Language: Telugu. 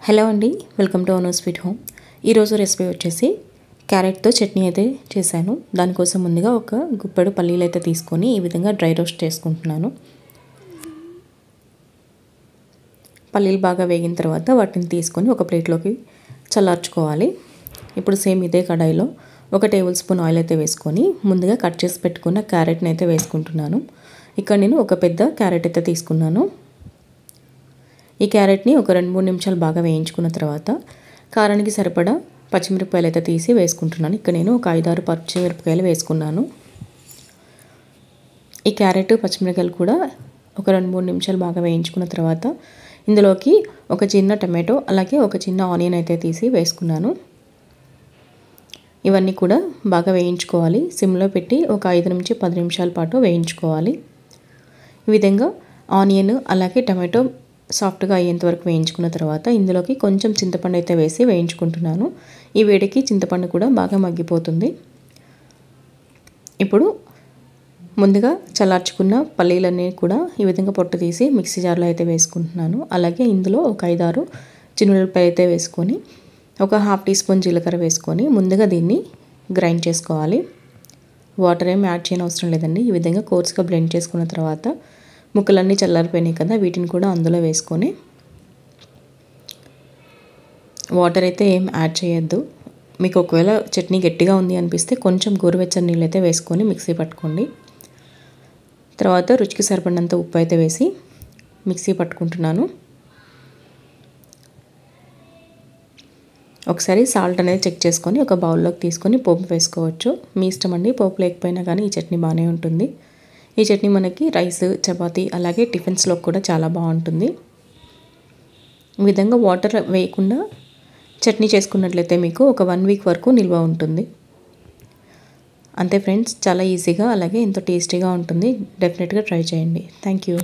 హలో అండి, వెల్కమ్ టు ఓనో స్వీట్ హోమ్. ఈరోజు రెసిపీ వచ్చేసి క్యారెట్తో చట్నీ అయితే చేశాను. దానికోసం ముందుగా ఒక గుప్పెడు పల్లీలు అయితే తీసుకొని ఈ విధంగా డ్రై రోస్ట్ చేసుకుంటున్నాను. పల్లీలు బాగా వేగిన తర్వాత వాటిని తీసుకొని ఒక ప్లేట్లోకి చల్లార్చుకోవాలి. ఇప్పుడు సేమ్ ఇదే కడాయిలో 1 టేబుల్ స్పూన్ ఆయిల్ అయితే వేసుకొని ముందుగా కట్ చేసి పెట్టుకున్న క్యారెట్ని అయితే వేసుకుంటున్నాను. ఇక్కడ నేను ఒక పెద్ద క్యారెట్ అయితే తీసుకున్నాను. ఈ క్యారెట్ని ఒక 2-3 నిమిషాలు బాగా వేయించుకున్న తర్వాత కారానికి సరిపడా పచ్చిమిరపకాయలు అయితే తీసి వేసుకుంటున్నాను. ఇక్కడ నేను ఒక 5-6 పచ్చిమిరపకాయలు వేసుకున్నాను. ఈ క్యారెట్ పచ్చిమిరపకాయలు కూడా ఒక 2-3 నిమిషాలు బాగా వేయించుకున్న తర్వాత ఇందులోకి ఒక చిన్న టమాటో అలాగే ఒక చిన్న ఆనియన్ అయితే తీసి వేసుకున్నాను. ఇవన్నీ కూడా బాగా వేయించుకోవాలి. సిమ్లో పెట్టి ఒక 5 నుంచి 10 నిమిషాల పాటు వేయించుకోవాలి. ఈ విధంగా ఆనియన్ అలాగే టమాటో సాఫ్ట్గా అయ్యేంత వరకు వేయించుకున్న తర్వాత ఇందులోకి కొంచెం చింతపండు అయితే వేసి వేయించుకుంటున్నాను. ఈ వేడికి చింతపండు కూడా బాగా మగ్గిపోతుంది. ఇప్పుడు ముందుగా చల్లార్చుకున్న పల్లీలన్నీ కూడా ఈ విధంగా పొట్టు తీసి మిక్సీ జార్లో అయితే వేసుకుంటున్నాను. అలాగే ఇందులో ఒక 5-6 చిన్నులపాయలు అయితే వేసుకొని ఒక 1/2 టీ స్పూన్ జీలకర్ర వేసుకొని ముందుగా దీన్ని గ్రైండ్ చేసుకోవాలి. వాటర్ ఏమి యాడ్ చేయని అవసరం లేదండి. ఈ విధంగా కోర్స్గా బ్లెండ్ చేసుకున్న తర్వాత ముక్కలన్నీ చల్లారిపోయినాయి కదా, వీటిని కూడా అందులో వేసుకొని వాటర్ అయితే ఏం యాడ్ చేయొద్దు. మీకు ఒకవేళ చట్నీ గట్టిగా ఉంది అనిపిస్తే కొంచెం గోరువెచ్చని నీళ్ళు అయితే వేసుకొని మిక్సీ పట్టుకోండి. తర్వాత రుచికి సరిపడినంత ఉప్పు అయితే వేసి మిక్సీ పట్టుకుంటున్నాను. ఒకసారి సాల్ట్ అనేది చెక్ చేసుకొని ఒక బౌల్లోకి తీసుకొని పోపు వేసుకోవచ్చు. మీ ఇష్టం అండి, పోపు లేకపోయినా కానీ ఈ చట్నీ బాగానే ఉంటుంది. ఈ చట్నీ మనకి రైస్, చపాతీ అలాగే టిఫిన్స్లో కూడా చాలా బాగుంటుంది. ఈ విధంగా వాటర్ వేయకుండా చట్నీ చేసుకున్నట్లయితే మీకు ఒక 1 వీక్ వరకు నిల్వ ఉంటుంది. అంతే ఫ్రెండ్స్, చాలా ఈజీగా అలాగే ఎంతో టేస్టీగా ఉంటుంది. డెఫినెట్గా ట్రై చేయండి. Thank you.